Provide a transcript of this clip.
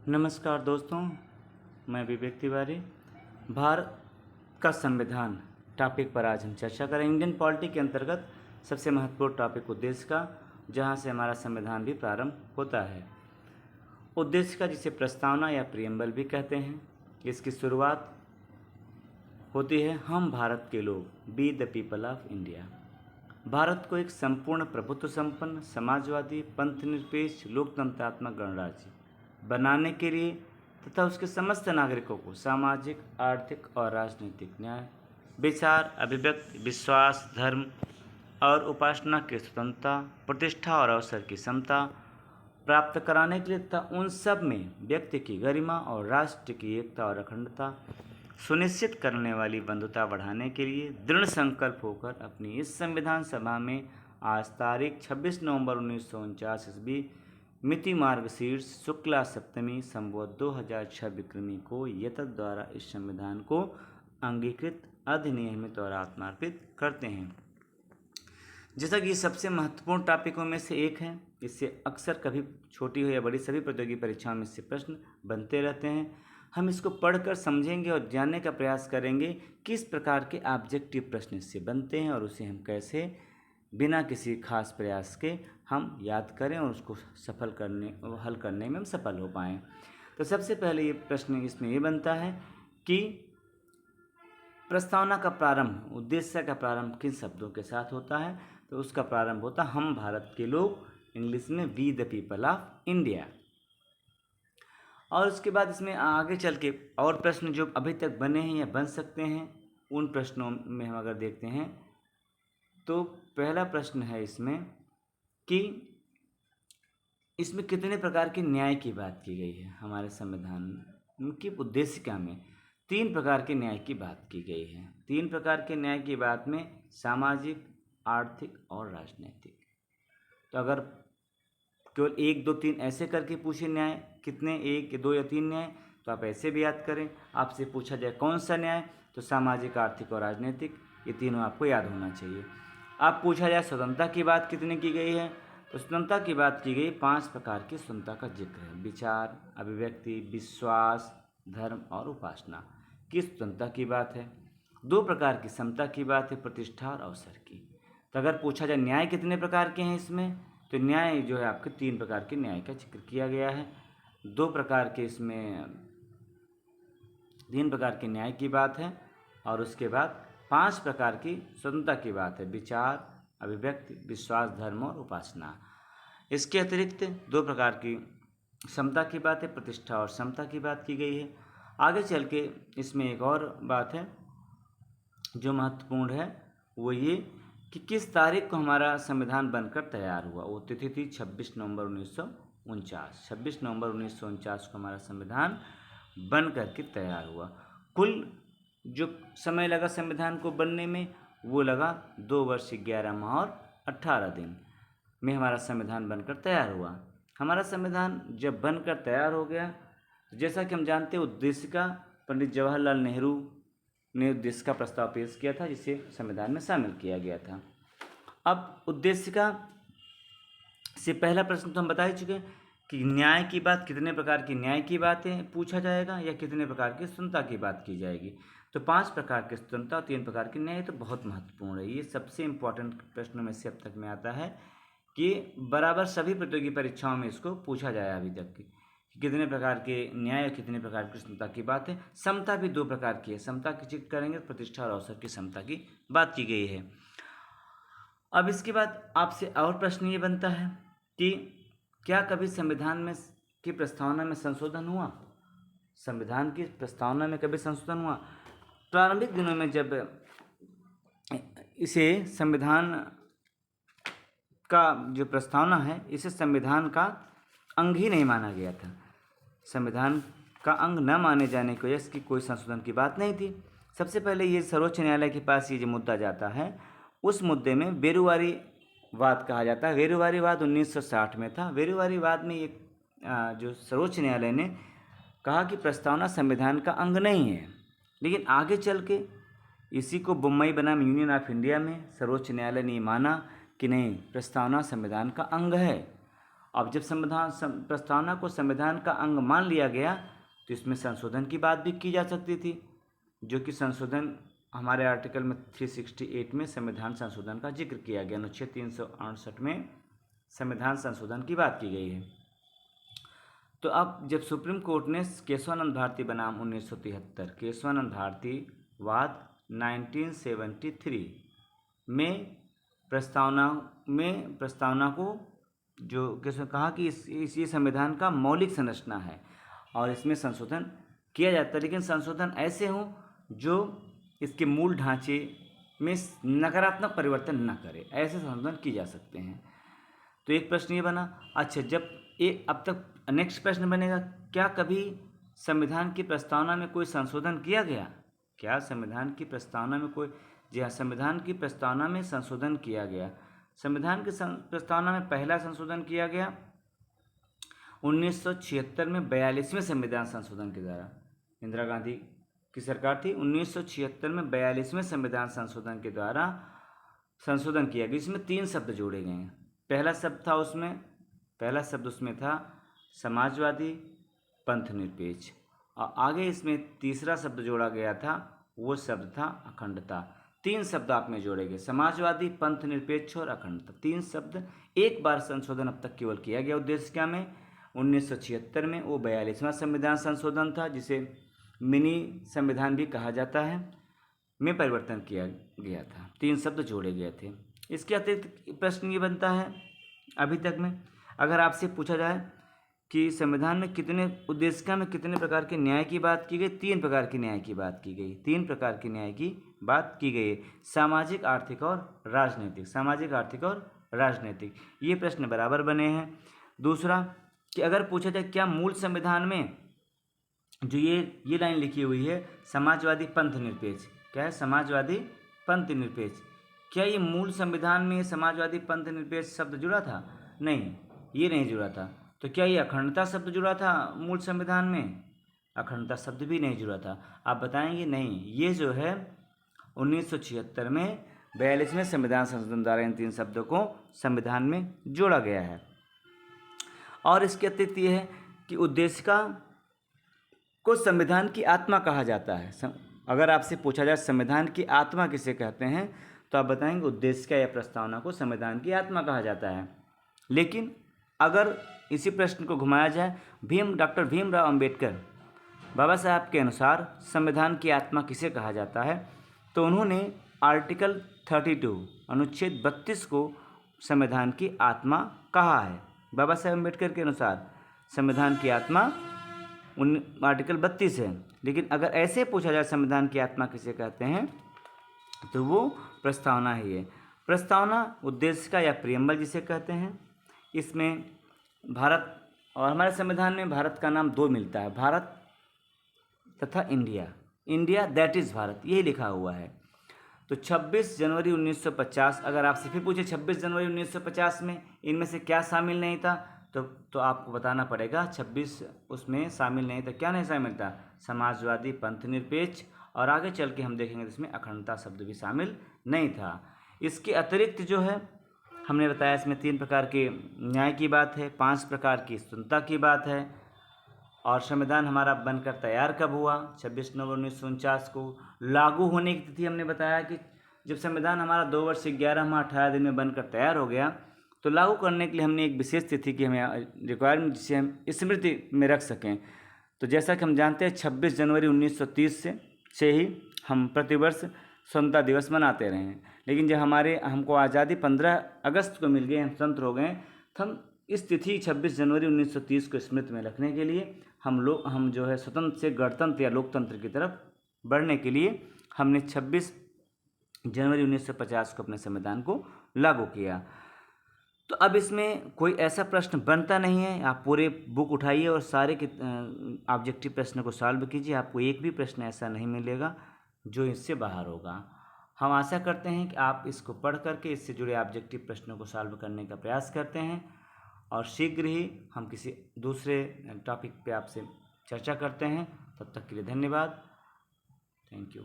नमस्कार दोस्तों, मैं विवेक तिवारी। भारत का संविधान टॉपिक पर आज हम चर्चा करें। इंडियन पॉलिटी के अंतर्गत सबसे महत्वपूर्ण टॉपिक उद्देश्य का, जहां से हमारा संविधान भी प्रारंभ होता है। उद्देश्य का जिसे प्रस्तावना या प्रियम्बल भी कहते हैं। इसकी शुरुआत होती है हम भारत के लोग, be the people of India. Bharat को एक संपूर्ण प्रभुत्व संपन्न समाजवादी पंथनिरपेक्ष लोकतंत्रात्मक गणराज्य बनाने के लिए तथा उसके समस्त नागरिकों को सामाजिक, आर्थिक और राजनीतिक न्याय, विचार, अभिव्यक्ति, विश्वास, धर्म और उपासना की स्वतंत्रता, प्रतिष्ठा और अवसर की समता प्राप्त कराने के लिए तथा उन सब में व्यक्ति की गरिमा और राष्ट्र की एकता और अखंडता सुनिश्चित करने वाली बंधुता बढ़ाने के लिए दृढ़ संकल्प होकर अपनी इस संविधान सभा में आज तारीख 26 नवंबर 1949 ईस्वी मिति मार्गशीर्ष शुक्ला सप्तमी संवत 2006 विक्रमी को यतत द्वारा इस संविधान को अंगीकृत, अधिनियमित और आत्मार्पित करते हैं। जैसा कि ये सबसे महत्वपूर्ण टॉपिकों में से एक है, इससे अक्सर कभी छोटी हो या बड़ी सभी प्रतियोगी परीक्षाओं में इससे प्रश्न बनते रहते हैं। हम इसको पढ़कर समझेंगे और जानने का प्रयास करेंगे किस प्रकार के ऑब्जेक्टिव प्रश्न इससे बनते हैं और उसे हम कैसे बिना किसी खास प्रयास के हम याद करें और उसको हल करने में हम सफल हो पाएँ। तो सबसे पहले ये प्रश्न इसमें ये बनता है कि प्रस्तावना का प्रारंभ, उद्देश्य का प्रारंभ किन शब्दों के साथ होता है। तो उसका प्रारंभ होता हम भारत के लोग, इंग्लिश में we the people of India. और उसके बाद इसमें आगे चल के और प्रश्न जो अभी तक बने हैं या बन सकते हैं, उन प्रश्नों में हम अगर देखते हैं तो पहला प्रश्न है इसमें कि इसमें कितने प्रकार के न्याय की बात की गई है। हमारे संविधान की उद्देशिका में 3 प्रकार के न्याय की बात की गई है। 3 प्रकार के न्याय की बात में सामाजिक, आर्थिक और राजनीतिक। तो अगर केवल 1, 2, 3 ऐसे करके पूछे न्याय कितने, 1, 2 या 3 न्याय, तो आप ऐसे भी याद करें। आपसे पूछा जाए कौन सा न्याय, तो सामाजिक, आर्थिक और राजनीतिक, ये तीनों आपको याद होना चाहिए। आप पूछा जाए स्वतंत्रता की बात कितने की गई है, तो स्वतंत्रता की बात की गई 5 प्रकार की स्वतंत्रता का जिक्र है। विचार, अभिव्यक्ति, विश्वास, धर्म और उपासना की स्वतंत्रता की बात है। 2 प्रकार की समता की बात है, प्रतिष्ठा और अवसर की। तो अगर पूछा जाए न्याय कितने प्रकार के हैं इसमें, तो न्याय जो है आपके 3 प्रकार के न्याय का जिक्र किया गया है। 2 प्रकार के इसमें 3 प्रकार के न्याय की बात है और उसके बाद 5 प्रकार की स्वतंत्रता की बात है, विचार, अभिव्यक्ति, विश्वास, धर्म और उपासना। इसके अतिरिक्त 2 प्रकार की समता की बात है, प्रतिष्ठा और समता की बात की गई है। आगे चल के इसमें एक और बात है जो महत्वपूर्ण है, वो ये कि किस तारीख को हमारा संविधान बनकर तैयार हुआ। वो तिथि थी 26 नवंबर 1949। 26 नवंबर 1949 को हमारा संविधान बन करके तैयार हुआ। कुल जो समय लगा संविधान को बनने में, वो लगा 2 वर्ष 11 माह और 18 दिन में हमारा संविधान बनकर तैयार हुआ। हमारा संविधान जब बनकर तैयार हो गया, तो जैसा कि हम जानते हैं उद्देशिका पंडित जवाहरलाल नेहरू ने उद्देश्य का प्रस्ताव पेश किया था, जिसे संविधान में शामिल किया गया था। अब उद्देशिका से पहला प्रश्न तो हम बता ही चुके हैं कि न्याय की बात, कितने प्रकार की न्याय की बातें पूछा जाएगा या कितने प्रकार की स्वतंत्रता की बात की जाएगी। तो 5 प्रकार की स्वतंत्रता और 3 प्रकार की न्याय तो बहुत महत्वपूर्ण है। ये सबसे इम्पोर्टेंट प्रश्नों में से अब तक में आता है कि बराबर सभी प्रतियोगी परीक्षाओं में इसको पूछा जाए अभी तक कि कितने प्रकार के न्याय और कितने प्रकार की स्वतंत्रता की बात है। समता भी 2 प्रकार की है, समता की जिक्र करेंगे, प्रतिष्ठा और अवसर की समता की बात की गई है। अब इसके बाद आपसे और प्रश्न ये बनता है कि क्या कभी संविधान में की प्रस्तावना में संशोधन हुआ। संविधान की प्रस्तावना में कभी संशोधन हुआ। प्रारंभिक दिनों में जब इसे संविधान का जो प्रस्तावना है, इसे संविधान का अंग ही नहीं माना गया था। संविधान का अंग न माने जाने की वजह से कोई संशोधन की बात नहीं थी। सबसे पहले ये सर्वोच्च न्यायालय के पास ये जो मुद्दा जाता है, उस मुद्दे में बेरुवारी वाद कहा जाता है। बेरुवारी वाद 1960 में था। बेरुवारी वाद में एक जो सर्वोच्च न्यायालय ने कहा कि प्रस्तावना संविधान का अंग नहीं है, लेकिन आगे चल के इसी को बम्बई बनाम यूनियन ऑफ इंडिया में सर्वोच्च न्यायालय ने माना कि नहीं, प्रस्तावना संविधान का अंग है अब जब प्रस्तावना को संविधान का अंग मान लिया गया तो इसमें संशोधन की बात भी की जा सकती थी, जो कि संशोधन हमारे आर्टिकल में 368 में संविधान संशोधन का जिक्र किया गया। अनुच्छेद 368 में संविधान संशोधन की बात की गई है। तो अब जब सुप्रीम कोर्ट ने केशवानंद भारती बनाम 1973 केशवानंद भारती वाद 1973 में प्रस्तावना को जो कैसे कहा कि ये संविधान का मौलिक संरचना है और इसमें संशोधन किया जाता है, लेकिन संशोधन ऐसे हों जो इसके मूल ढांचे में नकारात्मक परिवर्तन न करे, ऐसे संशोधन किए जा सकते हैं। तो एक प्रश्न ये बना। अच्छा, जब अब तक नेक्स्ट प्रश्न बनेगा, क्या कभी संविधान की प्रस्तावना में कोई संशोधन किया गया? क्या संविधान की प्रस्तावना में कोई? जी हाँ, संविधान की प्रस्तावना में संशोधन किया गया। संविधान की प्रस्तावना में पहला संशोधन किया गया 1976 में 42वें संविधान संशोधन के द्वारा। इंदिरा गांधी की सरकार थी, 1976 में 42वें संविधान संशोधन के द्वारा संशोधन किया गया। इसमें 3 शब्द जोड़े गए हैं। पहला शब्द उसमें था समाजवादी पंथनिरपेक्ष, और आगे इसमें तीसरा शब्द जोड़ा गया था, वो शब्द था अखंडता। 3 शब्द आप में जोड़े गए, समाजवादी, पंथनिरपेक्ष और अखंडता। 3 शब्द। एक बार संशोधन अब तक केवल किया गया उद्देशिका में 1976 में, वो 42वां संविधान संशोधन था, जिसे मिनी संविधान भी कहा जाता है, में परिवर्तन किया गया था। 3 शब्द जोड़े गए थे। इसके अतिरिक्त प्रश्न ये बनता है अभी तक में, अगर आपसे पूछा जाए कि संविधान में कितने उद्देशिका में कितने प्रकार के न्याय की बात की गई? 3 प्रकार के न्याय की बात की गई। 3 प्रकार के न्याय की बात की गई, सामाजिक, आर्थिक और राजनीतिक। सामाजिक, आर्थिक और राजनीतिक, ये प्रश्न बराबर बने हैं। दूसरा कि अगर पूछा जाए क्या मूल संविधान में जो ये लाइन लिखी हुई है समाजवादी पंथनिरपेक्ष, क्या है? समाजवादी पंथनिरपेक्ष, क्या ये मूल संविधान में समाजवादी पंथनिरपेक्ष शब्द जुड़ा था? नहीं, ये नहीं जुड़ा था। तो क्या ये अखंडता शब्द जुड़ा था मूल संविधान में? अखंडता शब्द भी नहीं जुड़ा था। आप बताएंगे नहीं, ये जो है 1976 में 42वें संविधान संशोधन द्वारा इन 3 शब्दों को संविधान में जोड़ा गया है। और इसके अतिरिक्त ये है कि उद्देशिका को संविधान की आत्मा कहा जाता है। अगर आपसे पूछा जाए संविधान की आत्मा किसे कहते हैं, तो आप बताएंगे उद्देशिका या प्रस्तावना को संविधान की आत्मा कहा जाता है। लेकिन अगर इसी प्रश्न को घुमाया जाए, डॉक्टर भीमराव अंबेडकर बाबा साहब के अनुसार संविधान की आत्मा किसे कहा जाता है, तो उन्होंने आर्टिकल 32 अनुच्छेद 32 को संविधान की आत्मा कहा है। बाबा साहब अम्बेडकर के अनुसार संविधान की आत्मा आर्टिकल 32 है। लेकिन अगर ऐसे पूछा जाए संविधान की आत्मा किसे कहते हैं, तो वो प्रस्तावना ही है। प्रस्तावना उद्देशिका या प्रियम्बल जिसे कहते हैं, इसमें भारत और हमारे संविधान में भारत का नाम 2 मिलता है, भारत तथा India. India that is Bharat, यही लिखा हुआ है। तो 26 जनवरी 1950, अगर आपसे फिर पूछे 26 जनवरी 1950 में इनमें से क्या शामिल नहीं था, तो आपको बताना पड़ेगा 26 उसमें शामिल नहीं था। क्या नहीं शामिल था? समाजवादी पंथनिरपेक्ष, और आगे चल के हम देखेंगे इसमें अखंडता शब्द भी शामिल नहीं था। इसके अतिरिक्त जो है हमने बताया इसमें 3 प्रकार के न्याय की बात है, 5 प्रकार की स्वतंत्रता की बात है, और संविधान हमारा बनकर तैयार कब हुआ? 26 नवंबर 1949 को। लागू होने की तिथि हमने बताया कि जब संविधान हमारा 2 वर्ष 11 माह 18 दिन में बनकर तैयार हो गया, तो लागू करने के लिए हमने एक विशेष तिथि की हमें रिक्वायरमेंट, जिसे हम स्मृति में रख सकें। तो जैसा कि हम जानते हैं 26 जनवरी 1930 से ही हम प्रतिवर्ष स्वतंत्रता दिवस मनाते रहे हैं। लेकिन जब हमको आज़ादी 15 अगस्त को मिल गई, हम स्वतंत्र हो गए, तो हम इस तिथि 26 जनवरी 1930 को स्मृति में रखने के लिए हम जो है स्वतंत्र से गणतंत्र या लोकतंत्र की तरफ बढ़ने के लिए हमने 26 जनवरी 1950 को अपने संविधान को लागू किया। तो अब इसमें कोई ऐसा प्रश्न बनता नहीं है। आप पूरे बुक उठाइए और सारे ऑब्जेक्टिव प्रश्न को सॉल्व कीजिए, आपको एक भी प्रश्न ऐसा नहीं मिलेगा जो इससे बाहर होगा। हम आशा करते हैं कि आप इसको पढ़ करके इससे जुड़े ऑब्जेक्टिव प्रश्नों को सॉल्व करने का प्रयास करते हैं, और शीघ्र ही हम किसी दूसरे टॉपिक पे आपसे चर्चा करते हैं। तब तक के लिए धन्यवाद। Thank you.